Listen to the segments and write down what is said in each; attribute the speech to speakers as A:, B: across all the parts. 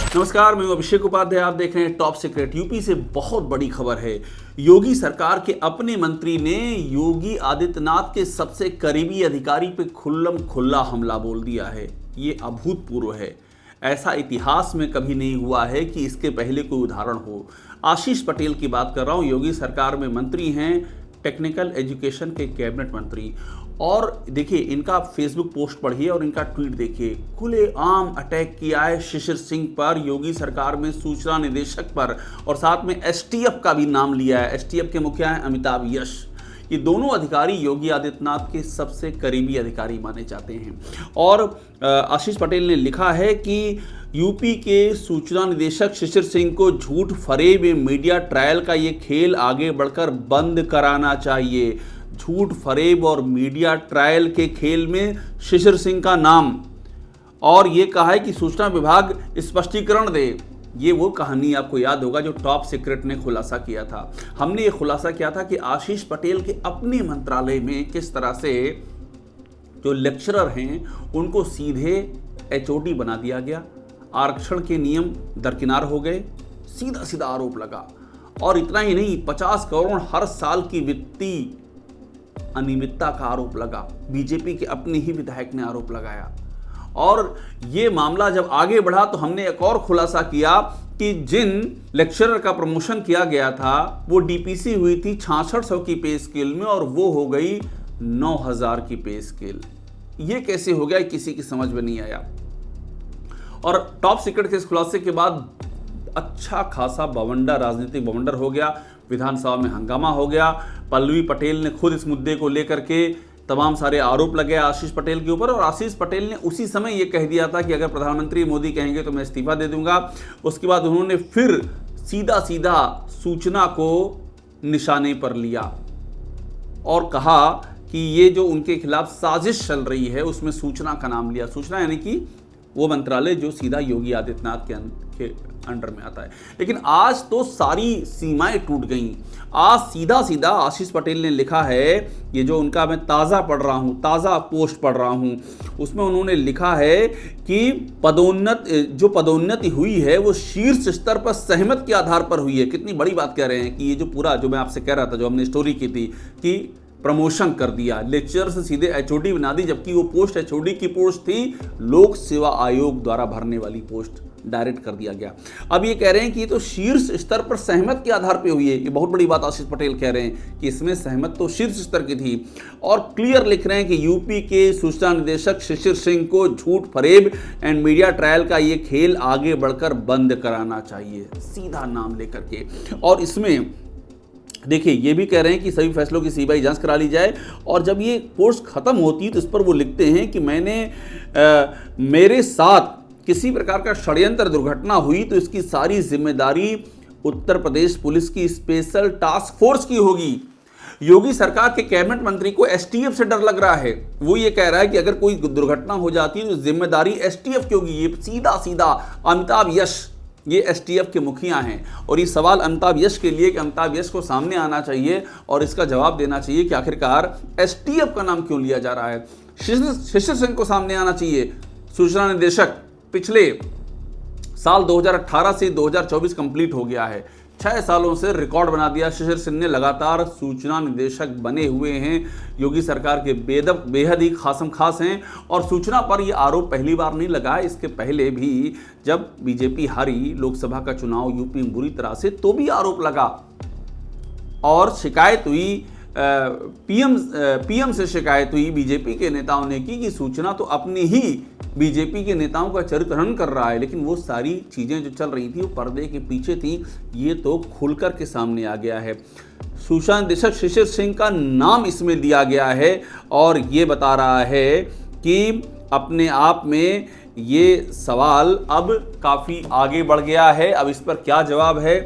A: नमस्कार, मैं अभिषेक उपाध्याय। आप देख रहे हैं टॉप सीक्रेट। यूपी से बहुत बड़ी खबर है। योगी सरकार के अपने मंत्री ने योगी आदित्यनाथ के सबसे करीबी अधिकारी पे खुल्लम खुल्ला हमला बोल दिया है। ये अभूतपूर्व है। ऐसा इतिहास में कभी नहीं हुआ है कि इसके पहले कोई उदाहरण हो। आशीष पटेल की बात कर रहा हूँ। योगी सरकार में मंत्री हैं, टेक्निकल एजुकेशन के कैबिनेट मंत्री। और देखिए, इनका फेसबुक पोस्ट पढ़िए और इनका ट्वीट देखिए। खुलेआम अटैक किया है शिशिर सिंह पर, योगी सरकार में सूचना निदेशक पर, और साथ में एसटीएफ का भी नाम लिया है। एसटीएफ के मुखिया हैं अमिताभ यश। ये दोनों अधिकारी योगी आदित्यनाथ के सबसे करीबी अधिकारी माने जाते हैं। और आशीष पटेल ने लिखा है कि यूपी के सूचना निदेशक शिशिर सिंह को झूठ फरेब मीडिया ट्रायल का ये खेल आगे बढ़कर बंद कराना चाहिए। झूठ फरेब और मीडिया ट्रायल के खेल में शिशिर सिंह का नाम, और ये कहा है कि सूचना विभाग स्पष्टीकरण दे। ये वो कहानी आपको याद होगा जो टॉप सीक्रेट ने खुलासा किया था। हमने ये खुलासा किया था कि आशीष पटेल के अपने मंत्रालय में किस तरह से जो लेक्चरर हैं उनको सीधे एचओडी बना दिया गया। आरक्षण के नियम दरकिनार हो गए, सीधा सीधा आरोप लगा। और इतना ही नहीं, 50 करोड़ हर साल की वित्तीय अनियमितता का आरोप लगा। बीजेपी के अपने ही विधायक ने आरोप लगाया। और ये मामला जब आगे बढ़ा तो हमने एक और खुलासा किया कि जिन लेक्चरर का प्रमोशन किया गया था वो डीपीसी हुई थी 6600 की पे स्केल में, और वो हो गई 9000 की पे स्केल। ये कैसे हो गया, किसी की समझ में नहीं आया। और टॉप सीक्रेट के इस खुलासे के बाद अच्छा खासा बवंडर, राजनीतिक बवंडर हो गया। विधानसभा में हंगामा हो गया। पल्लवी पटेल ने खुद इस मुद्दे को लेकर के तमाम सारे आरोप लगे आशीष पटेल के ऊपर, और आशीष पटेल ने उसी समय ये कह दिया था कि अगर प्रधानमंत्री मोदी कहेंगे तो मैं इस्तीफा दे दूंगा। उसके बाद उन्होंने फिर सीधा सीधा सूचना को निशाने पर लिया और कहा कि ये जो उनके खिलाफ साजिश चल रही है उसमें सूचना का नाम लिया। सूचना यानी कि वो मंत्रालय जो सीधा योगी आदित्यनाथ के अंडर में आता है। लेकिन आज तो सारी सीमाएं टूट गईं। आज सीधा सीधा आशीष पटेल ने लिखा है, ये जो उनका मैं ताज़ा पोस्ट पढ़ रहा हूँ, उसमें उन्होंने लिखा है कि पदोन्नति हुई है वो शीर्ष स्तर पर सहमत के आधार पर हुई है। कितनी बड़ी बात कह रहे हैं कि ये जो पूरा जो मैं आपसे कह रहा था, जो हमने स्टोरी की थी कि प्रमोशन कर दिया, लेक्चर से सीधे एचओडी बना दी, जबकि वो पोस्ट एचओडी की पोस्ट थी, लोक सेवा आयोग द्वारा भरने वाली पोस्ट डायरेक्ट कर दिया गया। अब ये कह रहे हैं कि ये तो शीर्ष स्तर पर सहमत के आधार पे हुई है। ये बहुत बड़ी बात आशीष पटेल कह रहे हैं कि इसमें सहमत तो शीर्ष स्तर की थी। और क्लियर लिख रहे हैं कि यूपी के सूचना निदेशक शिशिर सिंह को झूठ फरेब एंड मीडिया ट्रायल का ये खेल आगे बढ़कर बंद कराना चाहिए, सीधा नाम लेकर के। और इसमें देखिए, ये भी कह रहे हैं कि सभी फैसलों की सीबीआई जांच करा ली जाए। और जब ये पोस्ट खत्म होती है तो इस पर वो लिखते हैं कि मेरे साथ किसी प्रकार का षड्यंत्र दुर्घटना हुई तो इसकी सारी जिम्मेदारी उत्तर प्रदेश पुलिस की स्पेशल टास्क फोर्स की होगी। योगी सरकार के कैबिनेट मंत्री को एसटीएफ से डर लग रहा है। वो ये कह रहा है कि अगर कोई दुर्घटना हो जाती है तो जिम्मेदारी एसटीएफ की होगी। ये सीधा सीधा अमिताभ यश, ये एसटीएफ के मुखिया हैं, और ये सवाल अमिताभ यश के लिए कि अमिताभ यश को सामने आना चाहिए और इसका जवाब देना चाहिए कि आखिरकार एसटीएफ का नाम क्यों लिया जा रहा है। शिशिर सिंह को सामने आना चाहिए। सूचना निदेशक पिछले साल 2018 से 2024 कंप्लीट हो गया है। 6 सालों से रिकॉर्ड बना दिया। शिशिर सिंह ने लगातार सूचना निदेशक बने हुए हैं। योगी सरकार के बेहद ही खासम खास हैं। और सूचना पर यह आरोप पहली बार नहीं लगा। इसके पहले भी जब बीजेपी हारी लोकसभा का चुनाव यूपी में बुरी तरह से, तो भी आरोप लगा और शिकायत हुई। पीएम से शिकायत हुई बीजेपी के नेताओं ने कि सूचना तो अपनी ही बीजेपी के नेताओं का चरित्रहनन कर रहा है। लेकिन वो सारी चीज़ें जो चल रही थी वो पर्दे के पीछे थी। ये तो खुलकर के सामने आ गया है। सूचना निदेशक शिशिर सिंह का नाम इसमें दिया गया है और ये बता रहा है कि अपने आप में ये सवाल अब काफ़ी आगे बढ़ गया है। अब इस पर क्या जवाब है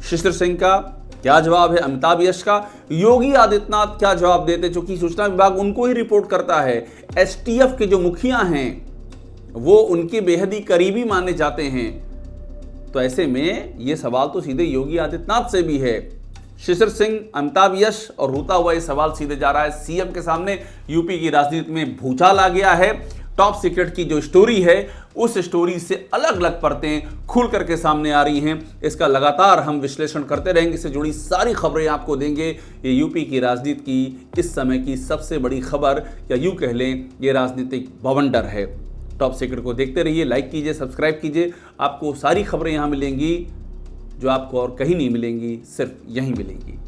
A: शिशिर सिंह का, क्या जवाब है अमिताभ यश का, योगी आदित्यनाथ क्या जवाब देते, चूंकि सूचना विभाग उनको ही रिपोर्ट करता है। एसटीएफ के जो मुखिया हैं वो उनके बेहद ही करीबी माने जाते हैं। तो ऐसे में ये सवाल तो सीधे योगी आदित्यनाथ से भी है। शिशिर सिंह, अमिताभ यश और होता हुआ ये सवाल सीधे जा रहा है सीएम के सामने। यूपी की राजनीति में भूचाल आ गया है। टॉप सीक्रेट की जो स्टोरी है उस स्टोरी से अलग अलग परतें खुल करके सामने आ रही हैं। इसका लगातार हम विश्लेषण करते रहेंगे, इससे जुड़ी सारी खबरें आपको देंगे। ये यूपी की राजनीति की इस समय की सबसे बड़ी खबर, या यूं कह लें ये राजनीतिक बवंडर है। टॉप सीक्रेट को देखते रहिए, लाइक कीजिए, सब्सक्राइब कीजिए। आपको सारी खबरें यहाँ मिलेंगी जो आपको और कहीं नहीं मिलेंगी, सिर्फ यहीं मिलेंगी।